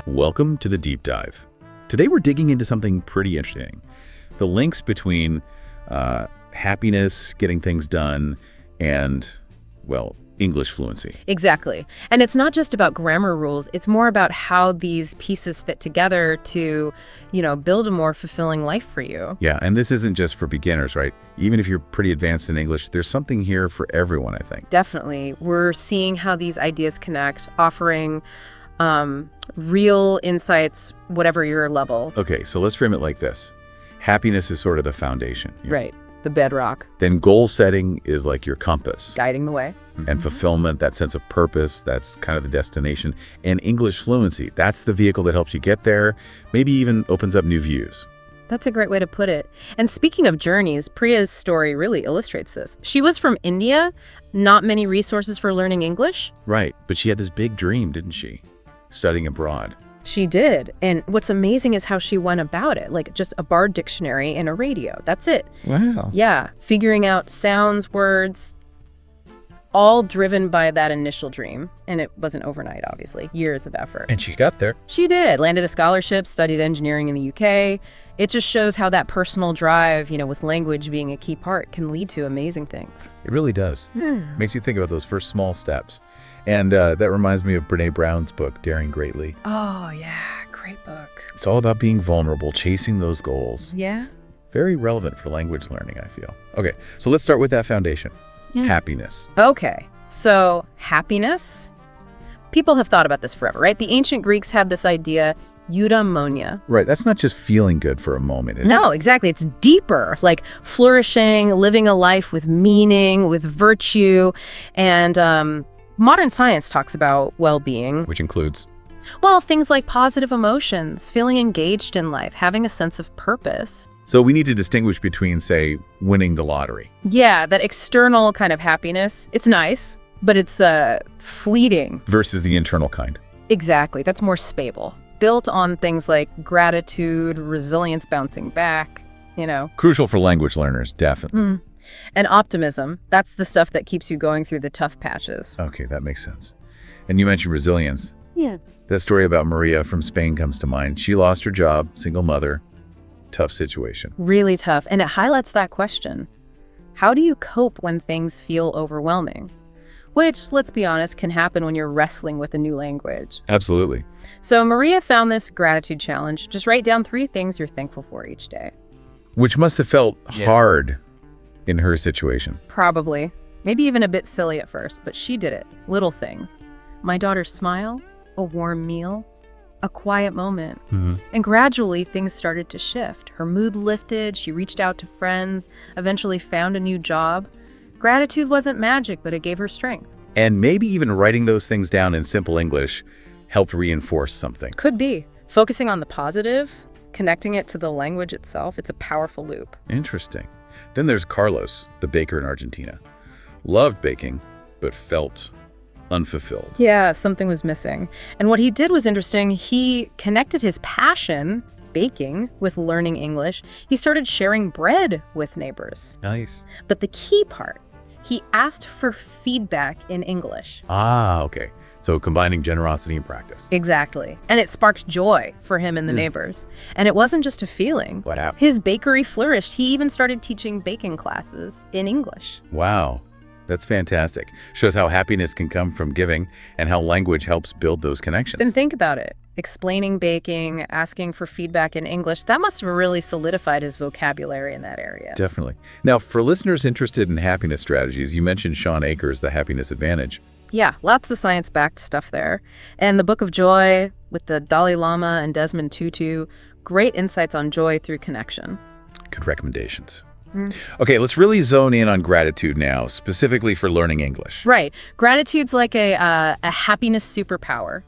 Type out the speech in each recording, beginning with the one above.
Welcome to the Deep Dive. Today we're digging into something pretty interesting. The links between happiness, getting things done, and, well, English fluency. Exactly. And it's not just about grammar rules. It's more about how these pieces fit together to, build a more fulfilling life for you. Yeah, and this isn't just for beginners, right? Even if you're pretty advanced in English, there's something here for everyone, I think. Definitely. We're seeing how these ideas connect, offering real insights, whatever your level. Okay, so let's frame it like this. Happiness is sort of the foundation. Right. The bedrock. Then goal setting is like your compass. Guiding the way. And fulfillment, that sense of purpose, that's kind of the destination. And English fluency, that's the vehicle that helps you get there, maybe even opens up new views. That's a great way to put it. And speaking of journeys, Priya's story really illustrates this. She was from India, not many resources for learning English. Right, but she had this big dream, didn't she? Studying abroad. She did. And what's amazing is how she went about it, like just a Bard dictionary and a radio. That's it. Wow. Yeah, figuring out sounds, words, all driven by that initial dream. And it wasn't overnight, obviously. Years of effort. And she got there. She did. Landed a scholarship, studied engineering in the UK. It just shows how that personal drive, with language being a key part, can lead to amazing things. It really does. Makes you think about those first small steps. And that reminds me of Brene Brown's book, Daring Greatly. Oh, yeah. Great book. It's all about being vulnerable, chasing those goals. Yeah. Very relevant for language learning, I feel. Okay, so let's start with that foundation. Yeah. Happiness. Okay, so happiness. People have thought about this forever, right? The ancient Greeks had this idea, eudaimonia. Right, that's not just feeling good for a moment, is No, it? exactly. It's deeper, like flourishing, living a life with meaning, with virtue. And modern science talks about well-being. Which includes? Well, things like positive emotions, feeling engaged in life, having a sense of purpose. So we need to distinguish between, say, winning the lottery. Yeah, that external kind of happiness. It's nice, but it's fleeting. Versus the internal kind. Exactly. That's more stable. Built on things like gratitude, resilience bouncing back, Crucial for language learners, definitely. And optimism. That's the stuff that keeps you going through the tough patches. Okay, that makes sense. And you mentioned resilience. Yeah. That story about Maria from Spain comes to mind. She lost her job, single mother, tough situation. Really tough. And it highlights that question. How do you cope when things feel overwhelming? Which, let's be honest, can happen when you're wrestling with a new language. Absolutely. So Maria found this gratitude challenge. Just write down 3 things you're thankful for each day. Which must have felt hard in her situation. Probably. Maybe even a bit silly at first, but she did it. Little things. My daughter's smile, a warm meal, a quiet moment. And gradually, things started to shift. Her mood lifted, she reached out to friends, eventually found a new job. Gratitude wasn't magic, but it gave her strength. And maybe even writing those things down in simple English helped reinforce something. Could be. Focusing on the positive, connecting it to the language itself, it's a powerful loop. Interesting. Then there's Carlos, the baker in Argentina. Loved baking, but felt unfulfilled. Yeah, something was missing. And what he did was interesting. He connected his passion, baking, with learning English. He started sharing bread with neighbors. Nice. But the key part, he asked for feedback in English. Ah, okay. So combining generosity and practice. Exactly. And it sparked joy for him and the neighbors. And it wasn't just a feeling. What happened? His bakery flourished. He even started teaching baking classes in English. Wow. That's fantastic. Shows how happiness can come from giving and how language helps build those connections. Then think about it. Explaining baking, asking for feedback in English, that must have really solidified his vocabulary in that area. Definitely. Now, for listeners interested in happiness strategies, you mentioned Sean Akers' The Happiness Advantage. Yeah, lots of science-backed stuff there. And the Book of Joy with the Dalai Lama and Desmond Tutu, great insights on joy through connection. Good recommendations. Okay, let's really zone in on gratitude now, specifically for learning English. Right. Gratitude's like a happiness superpower.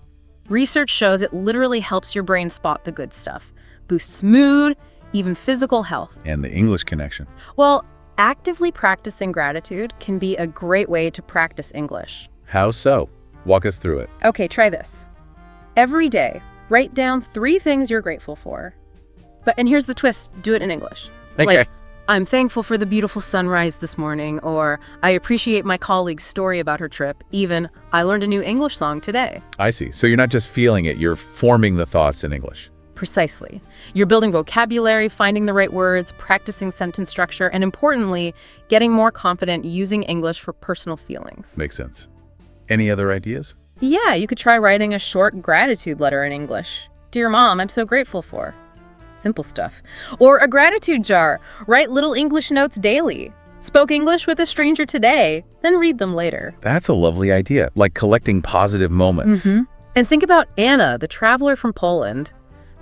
Research shows it literally helps your brain spot the good stuff, boosts mood, even physical health. And the English connection. Well, actively practicing gratitude can be a great way to practice English. How so? Walk us through it. Okay, try this. Every day, write down 3 things you're grateful for. And here's the twist, do it in English. Okay. I'm thankful for the beautiful sunrise this morning, or I appreciate my colleague's story about her trip. Even, I learned a new English song today. I see. So you're not just feeling it, you're forming the thoughts in English. Precisely. You're building vocabulary, finding the right words, practicing sentence structure, and importantly, getting more confident using English for personal feelings. Makes sense. Any other ideas? Yeah, you could try writing a short gratitude letter in English. Dear Mom, I'm so grateful for. Simple stuff. Or a gratitude jar. Write little English notes daily. Spoke English with a stranger today, then read them later. That's a lovely idea, like collecting positive moments. And think about Anna, the traveler from Poland.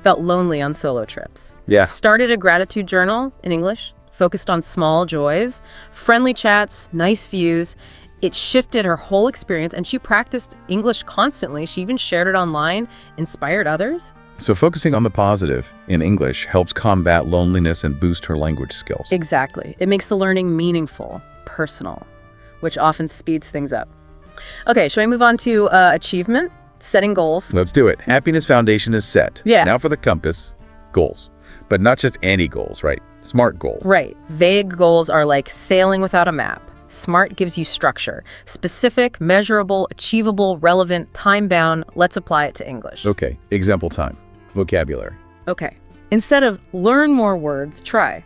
Felt lonely on solo trips. Yeah. Started a gratitude journal in English, focused on small joys, friendly chats, nice views. It shifted her whole experience, and she practiced English constantly. She even shared it online, inspired others. So focusing on the positive in English helps combat loneliness and boost her language skills. Exactly. It makes the learning meaningful, personal, which often speeds things up. Okay, shall we move on to achievement? Setting goals. Let's do it. Happiness foundation is set. Yeah. Now for the compass, goals. But not just any goals, right? SMART goals. Right. Vague goals are like sailing without a map. SMART gives you structure. Specific, measurable, achievable, relevant, time-bound. Let's apply it to English. Okay, example time. Vocabulary. Okay. Instead of learn more words, try.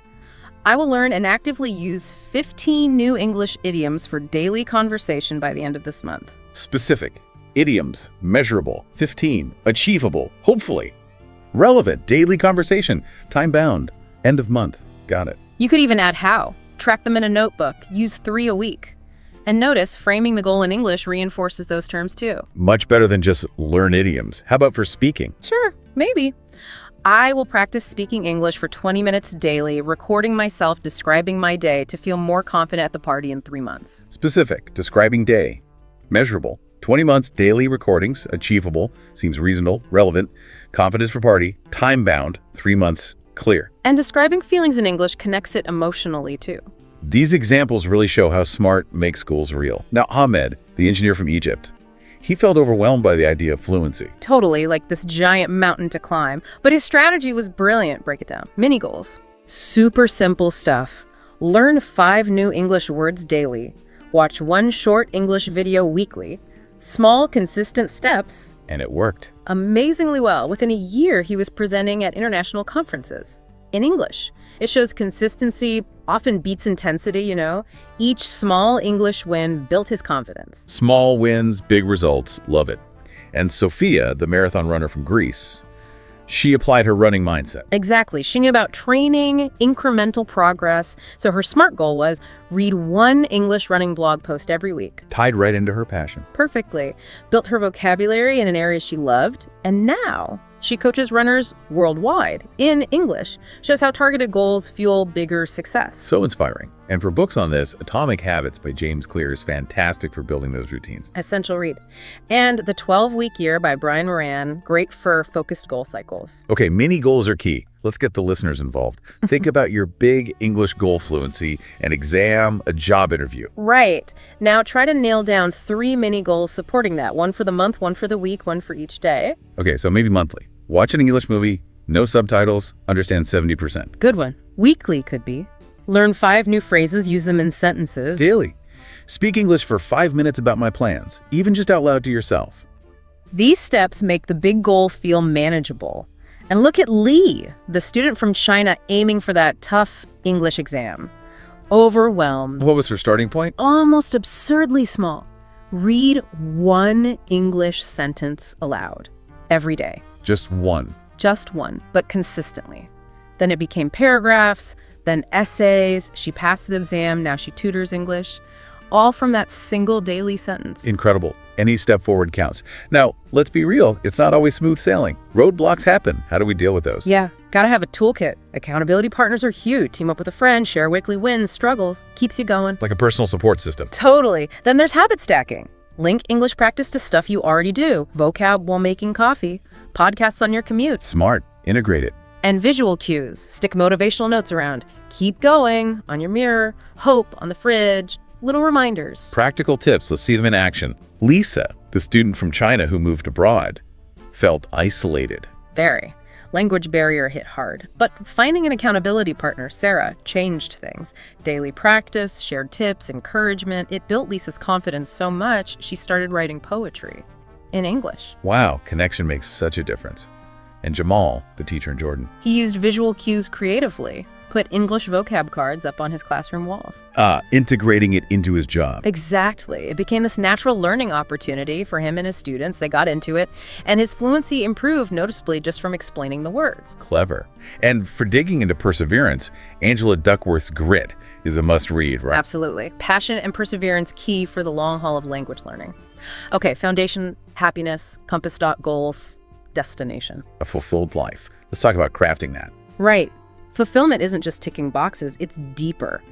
I will learn and actively use 15 new English idioms for daily conversation by the end of this month. Specific. Idioms. Measurable. 15. Achievable. Hopefully. Relevant. Daily conversation. Time-bound. End of month. Got it. You could even add how. Track them in a notebook. Use 3 a week. And notice, framing the goal in English reinforces those terms too. Much better than just learn idioms. How about for speaking? Sure, maybe. I will practice speaking English for 20 minutes daily, recording myself describing my day to feel more confident at the party in 3 months. Specific. Describing day. Measurable. 20 months daily recordings. Achievable. Seems reasonable. Relevant. Confidence for party. Time-bound. 3 months. Clear. And describing feelings in English connects it emotionally too. These examples really show how SMART makes schools real. Now, Ahmed, the engineer from Egypt, he felt overwhelmed by the idea of fluency. Totally, like this giant mountain to climb. But his strategy was brilliant. Break it down. Mini goals. Super simple stuff. Learn 5 new English words daily. Watch 1 short English video weekly. Small, consistent steps. And it worked. Amazingly well. Within a year, he was presenting at international conferences in English. It shows consistency, often beats intensity, you know. Each small English win built his confidence. Small wins, big results. Love it. And Sophia, the marathon runner from Greece, she applied her running mindset. Exactly. She knew about training, incremental progress. So her SMART goal was read 1 English running blog post every week. Tied right into her passion. Perfectly. Built her vocabulary in an area she loved. And now she coaches runners worldwide in English. Shows how targeted goals fuel bigger success. So inspiring. And for books on this, Atomic Habits by James Clear is fantastic for building those routines. Essential read. And The 12-Week Year by Brian Moran, great for focused goal cycles. Okay, mini goals are key. Let's get the listeners involved. Think about your big English goal fluency, an exam, a job interview. Right. Now try to nail down 3 mini goals supporting that. 1 for the month, 1 for the week, 1 for each day. Okay, so maybe monthly. Watch an English movie, no subtitles, understand 70%. Good one. Weekly could be. Learn 5 new phrases, use them in sentences. Daily. Speak English for 5 minutes about my plans, even just out loud to yourself. These steps make the big goal feel manageable. And look at Lee, the student from China aiming for that tough English exam. Overwhelmed. What was her starting point? Almost absurdly small. Read 1 English sentence aloud every day. Just 1. Just 1, but consistently. Then it became paragraphs, then essays. She passed the exam, now she tutors English. All from that single daily sentence. Incredible. Any step forward counts. Now, let's be real. It's not always smooth sailing. Roadblocks happen. How do we deal with those? Yeah, gotta have a toolkit. Accountability partners are huge. Team up with a friend, share weekly wins, struggles, keeps you going. Like a personal support system. Totally. Then there's habit stacking. Link English practice to stuff you already do. Vocab while making coffee. Podcasts on your commute. Smart. Integrate it. And visual cues. Stick motivational notes around. Keep going on your mirror. Hope on the fridge. Little reminders. Practical tips. Let's see them in action. Lisa, the student from China who moved abroad, felt isolated. Very. Language barrier hit hard. But finding an accountability partner, Sarah, changed things. Daily practice, shared tips, encouragement. It built Lisa's confidence so much, she started writing poetry in English. Wow, connection makes such a difference. And Jamal, the teacher in Jordan. He used visual cues creatively, put English vocab cards up on his classroom walls. Integrating it into his job. Exactly. It became this natural learning opportunity for him and his students. They got into it, and his fluency improved noticeably just from explaining the words. Clever. And for digging into perseverance, Angela Duckworth's Grit is a must-read, right? Absolutely. Passion and perseverance key for the long haul of language learning. Okay, foundation, happiness, compass dot goals, destination. A fulfilled life. Let's talk about crafting that. Right. Fulfillment isn't just ticking boxes, it's deeper.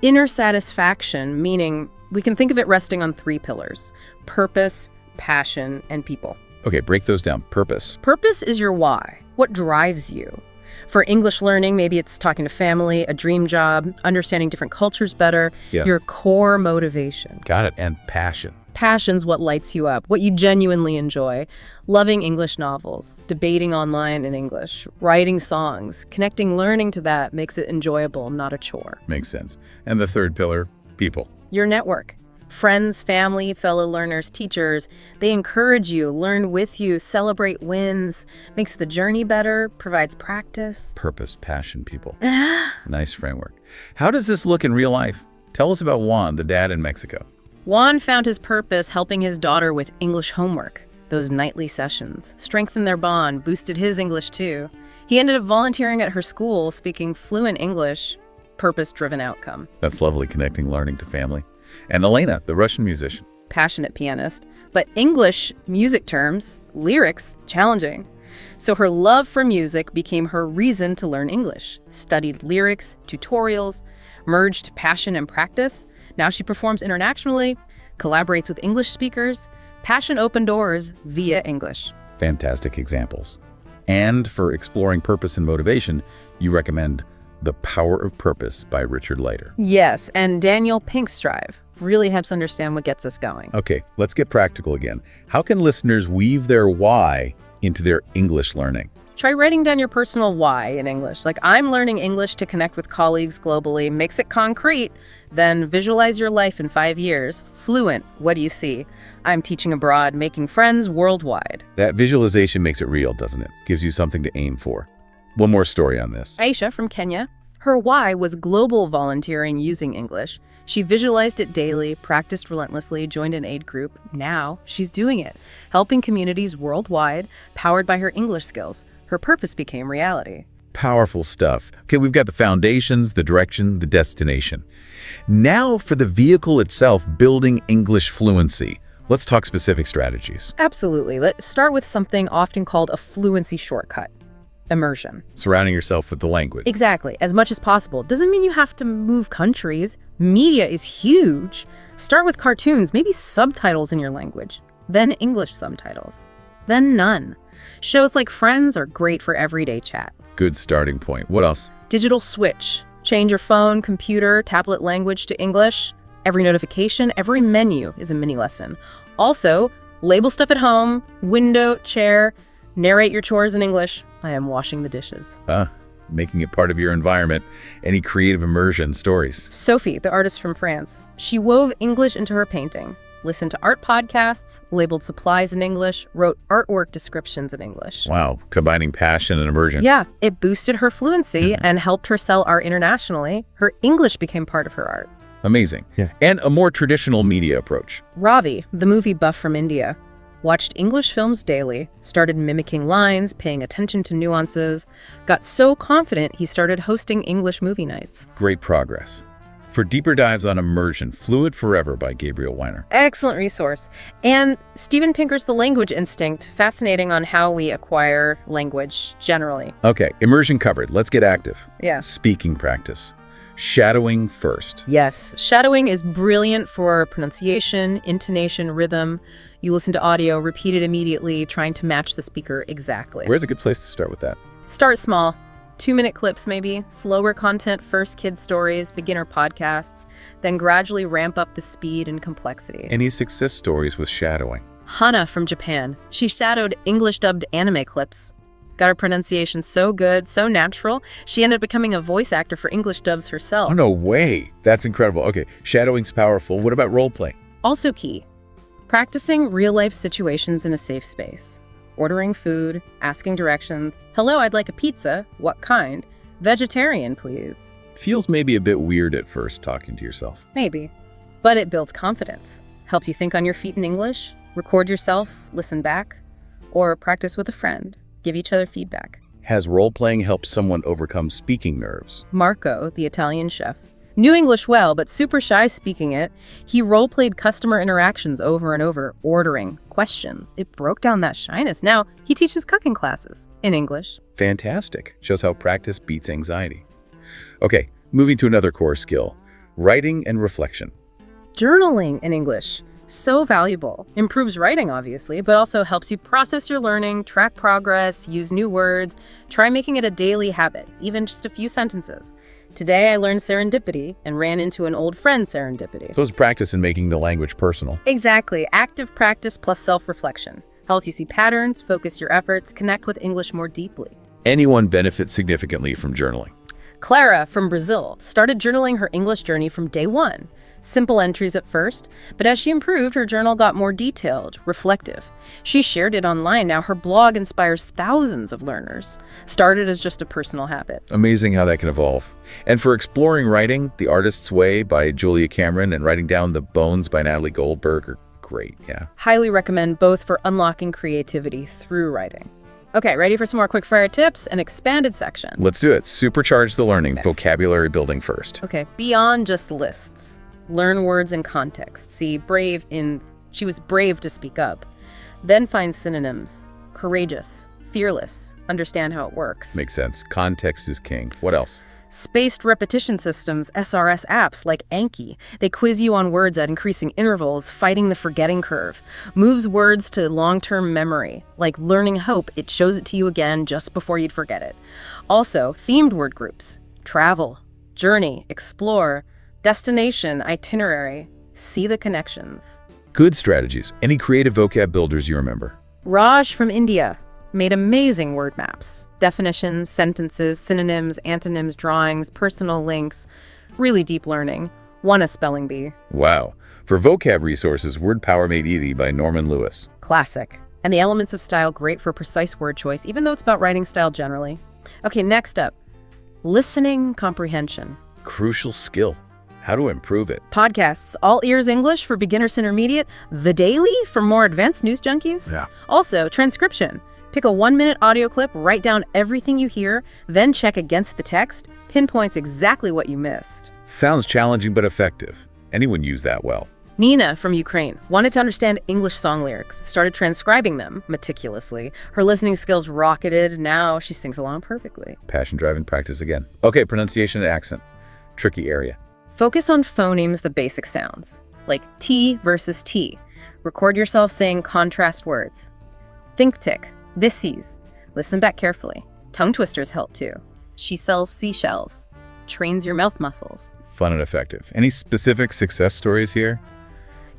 Inner satisfaction, meaning we can think of it resting on 3 pillars: purpose, passion, and people. Okay, break those down. Purpose. Purpose is your why. What drives you? For English learning, maybe it's talking to family, a dream job, understanding different cultures better, your core motivation. Got it. And passion. Passion's what lights you up, what you genuinely enjoy. Loving English novels, debating online in English, writing songs, connecting learning to that makes it enjoyable, not a chore. Makes sense. And the third pillar, people. Your network. Friends, family, fellow learners, teachers, they encourage you, learn with you, celebrate wins, makes the journey better, provides practice. Purpose, passion, people. Nice framework. How does this look in real life? Tell us about Juan, the dad in Mexico. Juan found his purpose helping his daughter with English homework. Those nightly sessions strengthened their bond, boosted his English too. He ended up volunteering at her school, speaking fluent English, purpose-driven outcome. That's lovely, connecting learning to family. And Elena, the Russian musician. Passionate pianist, but English music terms, lyrics, challenging. So her love for music became her reason to learn English. Studied lyrics, tutorials, merged passion and practice. Now she performs internationally, collaborates with English speakers. Passion opened doors via English. Fantastic examples. And for exploring purpose and motivation, you recommend The Power of Purpose by Richard Leiter. Yes, and Daniel Pinkstrive really helps understand what gets us going. Okay, let's get practical again. How can listeners weave their why into their English learning? Try writing down your personal why in English. Like, I'm learning English to connect with colleagues globally. Makes it concrete. Then visualize your life in 5 years. Fluent, what do you see? I'm teaching abroad, making friends worldwide. That visualization makes it real, doesn't it? Gives you something to aim for. One more story on this. Aisha from Kenya. Her why was global volunteering using English. She visualized it daily, practiced relentlessly, joined an aid group. Now she's doing it, helping communities worldwide, powered by her English skills. Her purpose became reality. Powerful stuff. Okay, we've got the foundations, the direction, the destination. Now for the vehicle itself, building English fluency. Let's talk specific strategies. Absolutely. Let's start with something often called a fluency shortcut. Immersion. Surrounding yourself with the language. Exactly, as much as possible. Doesn't mean you have to move countries. Media is huge. Start with cartoons, maybe subtitles in your language, then English subtitles, then none. Shows like Friends are great for everyday chat. Good starting point. What else? Digital switch. Change your phone, computer, tablet language to English. Every notification, every menu is a mini lesson. Also, label stuff at home, window, chair, narrate your chores in English. I am washing the dishes. Making it part of your environment. Any creative immersion stories? Sophie, the artist from France, she wove English into her painting, listened to art podcasts, labeled supplies in English, wrote artwork descriptions in English. Wow, combining passion and immersion. Yeah, it boosted her fluency and helped her sell art internationally. Her English became part of her art. Amazing. Yeah. And a more traditional media approach. Ravi, the movie buff from India, watched English films daily, started mimicking lines, paying attention to nuances, got so confident he started hosting English movie nights. Great progress. For deeper dives on immersion, Fluent Forever by Gabriel Weiner. Excellent resource. And Steven Pinker's The Language Instinct, fascinating on how we acquire language generally. Okay, immersion covered. Let's get active. Yeah. Speaking practice. Shadowing first. Yes, shadowing is brilliant for pronunciation, intonation, rhythm. You listen to audio, repeat it immediately, trying to match the speaker exactly. Where's a good place to start with that? Start small. 2-minute clips maybe, slower content first, kid stories, beginner podcasts, then gradually ramp up the speed and complexity. Any success stories with shadowing? Hana from Japan. She shadowed English-dubbed anime clips. Got her pronunciation so good, so natural, she ended up becoming a voice actor for English dubs herself. Oh, no way. That's incredible. Okay, shadowing's powerful. What about role play? Also key, practicing real-life situations in a safe space. Ordering food, asking directions. Hello, I'd like a pizza. What kind? Vegetarian, please. Feels maybe a bit weird at first talking to yourself. Maybe. But it builds confidence. Helps you think on your feet in English, record yourself, listen back, or practice with a friend. Give each other feedback. Has role-playing helped someone overcome speaking nerves? Marco, the Italian chef, knew English well, but super shy speaking it. He role-played customer interactions over and over, ordering, questions. It broke down that shyness. Now, he teaches cooking classes in English. Fantastic. Shows how practice beats anxiety. Okay, moving to another core skill, writing and reflection. Journaling in English. So valuable. Improves writing, obviously, but also helps you process your learning, track progress, use new words. Try making it a daily habit, even just a few sentences. Today, I learned serendipity and ran into an old friend serendipity. So it's practice in making the language personal. Exactly. Active practice plus self-reflection. Helps you see patterns, focus your efforts, connect with English more deeply. Anyone benefits significantly from journaling. Clara from Brazil started journaling her English journey from day one. Simple entries at first, but as she improved, her journal got more detailed, reflective. She shared it online. Now her blog inspires thousands of learners. Started as just a personal habit. Amazing how that can evolve. And for exploring writing, The Artist's Way by Julia Cameron and Writing Down the Bones by Natalie Goldberg are great, yeah. Highly recommend both for unlocking creativity through writing. Okay, ready for some more quick-fire tips? An expanded section. Let's do it. Supercharge the learning, vocabulary building first. Okay, beyond just lists. Learn words in context. See, she was brave to speak up. Then find synonyms. Courageous, fearless. Understand how it works. Makes sense. Context is king. What else? Spaced repetition systems, SRS apps like Anki. They quiz you on words at increasing intervals, fighting the forgetting curve. Moves words to long-term memory. Like learning hope, it shows it to you again just before you'd forget it. Also, themed word groups. Travel, journey, explore, destination, itinerary. See the connections. Good strategies. Any creative vocab builders you remember? Raj from India made amazing word maps. Definitions, sentences, synonyms, antonyms, drawings, personal links. Really deep learning. Won a spelling bee. Wow. For vocab resources, Word Power Made Easy by Norman Lewis. Classic. And the elements of style great for precise word choice, even though it's about writing style generally. Okay, next up. Listening comprehension. Crucial skill. How to improve it. Podcasts, All Ears English for beginners intermediate. The Daily for more advanced news junkies. Yeah. Also, transcription. Pick a 1-minute audio clip, write down everything you hear, then check against the text, pinpoints exactly what you missed. Sounds challenging but effective. Anyone use that well. Nina from Ukraine wanted to understand English song lyrics, started transcribing them meticulously. Her listening skills rocketed. Now she sings along perfectly. Passion driven practice again. Okay, pronunciation and accent. Tricky area. Focus on phonemes, the basic sounds, like T versus T. Record yourself saying contrast words. Think tick. Thises. Listen back carefully. Tongue twisters help too. She sells seashells. Trains your mouth muscles. Fun and effective. Any specific success stories here?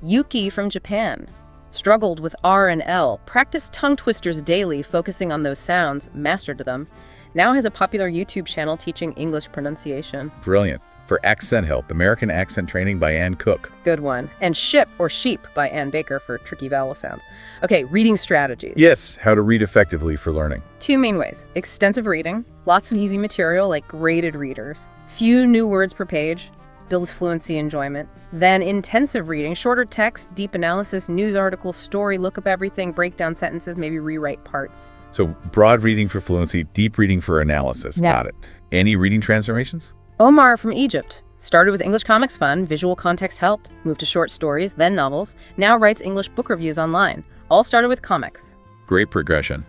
Yuki from Japan. Struggled with R and L. Practiced tongue twisters daily, focusing on those sounds, mastered them. Now has a popular YouTube channel teaching English pronunciation. Brilliant. For accent help, American Accent Training by Ann Cook. Good one. And Ship or Sheep by Ann Baker for tricky vowel sounds. Okay, reading strategies. Yes, how to read effectively for learning. 2 main ways. Extensive reading, lots of easy material like graded readers. Few new words per page, builds fluency enjoyment. Then intensive reading, shorter text, deep analysis, news articles, story, look up everything, break down sentences, maybe rewrite parts. So broad reading for fluency, deep reading for analysis. Yeah. Got it. Any reading transformations? Omar from Egypt. Started with English comics fun, visual context helped, moved to short stories, then novels, now writes English book reviews online. All started with comics. Great progression.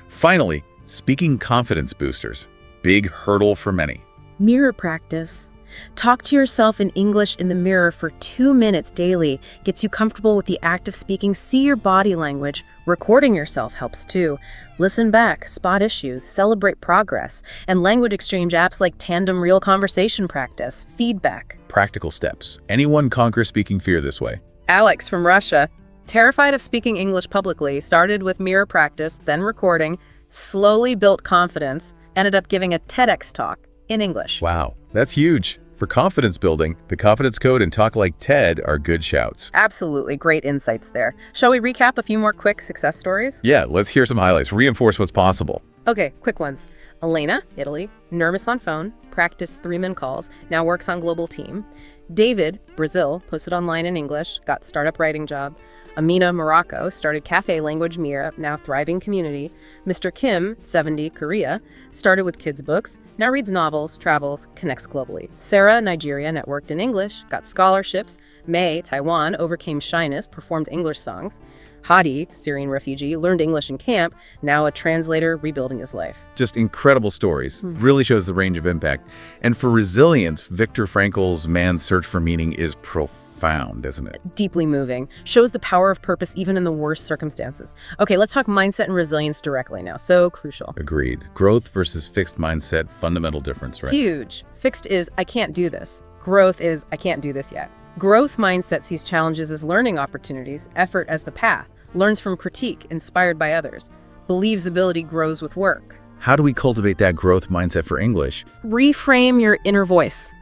Finally, speaking confidence boosters. Big hurdle for many. Mirror practice. Talk to yourself in English in the mirror for 2 minutes daily. Gets you comfortable with the act of speaking. See your body language. Recording yourself helps too. Listen back, spot issues, celebrate progress, and language exchange apps like Tandem Real Conversation Practice, feedback. Practical steps. Anyone conquer speaking fear this way? Alex from Russia. Terrified of speaking English publicly, started with mirror practice, then recording, slowly built confidence, ended up giving a TEDx talk in English. Wow, that's huge. For confidence building, the Confidence Code and Talk Like TED are good shouts. Absolutely great insights there. Shall we recap a few more quick success stories? Yeah, let's hear some highlights. Reinforce what's possible. Okay, quick ones. Elena, Italy, nervous on phone, practiced 3-min calls, now works on global team. David, Brazil, posted online in English, got startup writing job. Amina, Morocco, started cafe language meetup, now thriving community. Mr. Kim, 70, Korea, started with kids' books, now reads novels, travels, connects globally. Sarah, Nigeria, networked in English, got scholarships. May, Taiwan, overcame shyness, performed English songs. Hadi, Syrian refugee, learned English in camp, now a translator rebuilding his life. Just incredible stories. Really shows the range of impact. And for resilience, Viktor Frankl's Man's Search for Meaning is profound, isn't it? Deeply moving. Shows the power of purpose even in the worst circumstances. Okay, let's talk mindset and resilience directly now. So crucial. Agreed. Growth versus fixed mindset, fundamental difference, right? Huge. Fixed is, I can't do this. Growth is, I can't do this yet. Growth mindset sees challenges as learning opportunities, effort as the path, learns from critique, inspired by others, believes ability grows with work. How do we cultivate that growth mindset for English? Reframe your inner voice.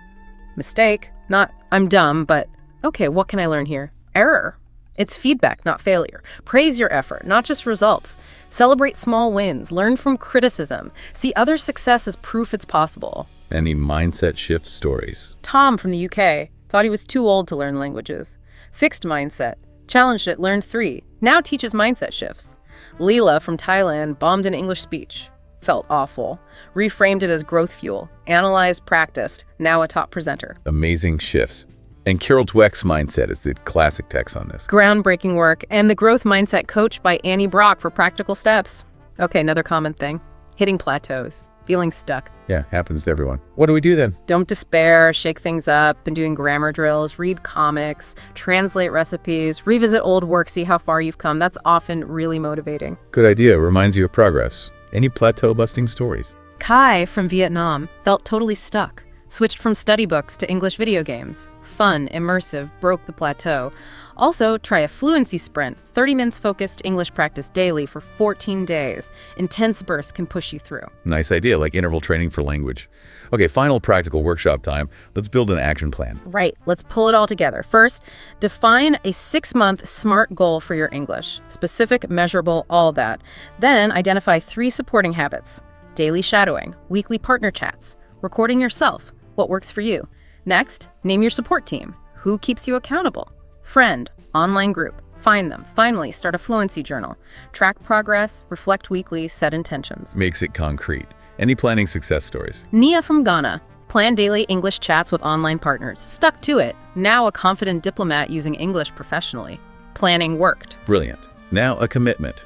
Mistake, not I'm dumb, but okay, what can I learn here? Error. It's feedback, not failure. Praise your effort, not just results. Celebrate small wins, learn from criticism. See other success as proof it's possible. Any mindset shift stories? Tom from the UK thought he was too old to learn languages. Fixed mindset. Challenged it, learned 3. Now teaches mindset shifts. Leela from Thailand bombed an English speech. Felt awful. Reframed it as growth fuel. Analyzed, practiced. Now a top presenter. Amazing shifts. And Carol Dweck's mindset is the classic text on this. Groundbreaking work. And the growth mindset coach by Annie Brock for practical steps. Okay, another common thing. Hitting plateaus. Feeling stuck. Yeah, happens to everyone. What do we do then? Don't despair, shake things up, been doing grammar drills, read comics, translate recipes, revisit old work, see how far you've come. That's often really motivating. Good idea. Reminds you of progress. Any plateau busting stories? Kai from Vietnam felt totally stuck. Switched from study books to English video games. Fun, immersive, broke the plateau. Also, try a Fluency sprint, 30 minutes focused English practice daily for 14 days. Intense bursts can push you through. Nice idea, like interval training for language. Okay, final practical workshop time. Let's build an action plan. Right, let's pull it all together. First, define a 6-month SMART goal for your English. Specific, measurable, all that. Then identify 3 supporting habits. Daily shadowing, weekly partner chats, recording yourself. What works for you? Next, name your support team. Who keeps you accountable? Friend, online group. Find them. Finally, start a Fluency journal. Track progress, reflect weekly, set intentions. Makes it concrete. Any planning success stories? Nia from Ghana. Plan daily English chats with online partners. Stuck to it. Now a confident diplomat using English professionally. Planning worked. Brilliant. Now a commitment.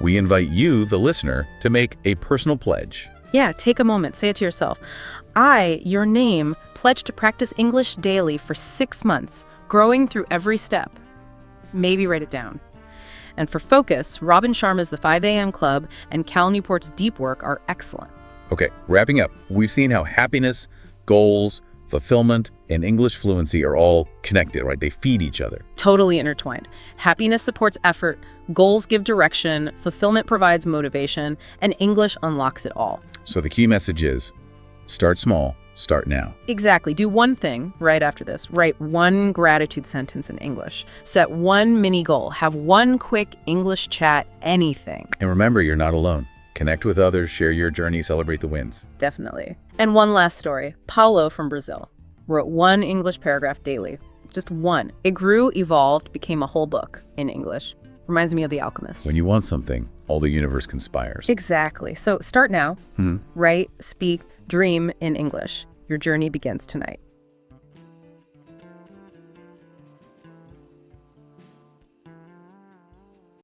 We invite you, the listener, to make a personal pledge. Yeah, take a moment. Say it to yourself. I, your name, pledge to practice English daily for 6 months, growing through every step. Maybe write it down. And for focus, Robin Sharma's The 5 a.m. Club and Cal Newport's Deep Work are excellent. Okay, wrapping up. We've seen how happiness, goals, fulfillment, and English fluency are all connected, right? They feed each other. Totally intertwined. Happiness supports effort, goals give direction, fulfillment provides motivation, and English unlocks it all. So the key message is, start small, start now. Exactly. Do one thing right after this. Write 1 gratitude sentence in English. Set 1 mini goal. Have 1 quick English chat, anything. And remember, you're not alone. Connect with others, share your journey, celebrate the wins. Definitely. And one last story. Paulo from Brazil wrote 1 English paragraph daily. Just 1. It grew, evolved, became a whole book in English. Reminds me of The Alchemist. When you want something, all the universe conspires. Exactly. So start now. Write, speak, dream in English. Your journey begins tonight.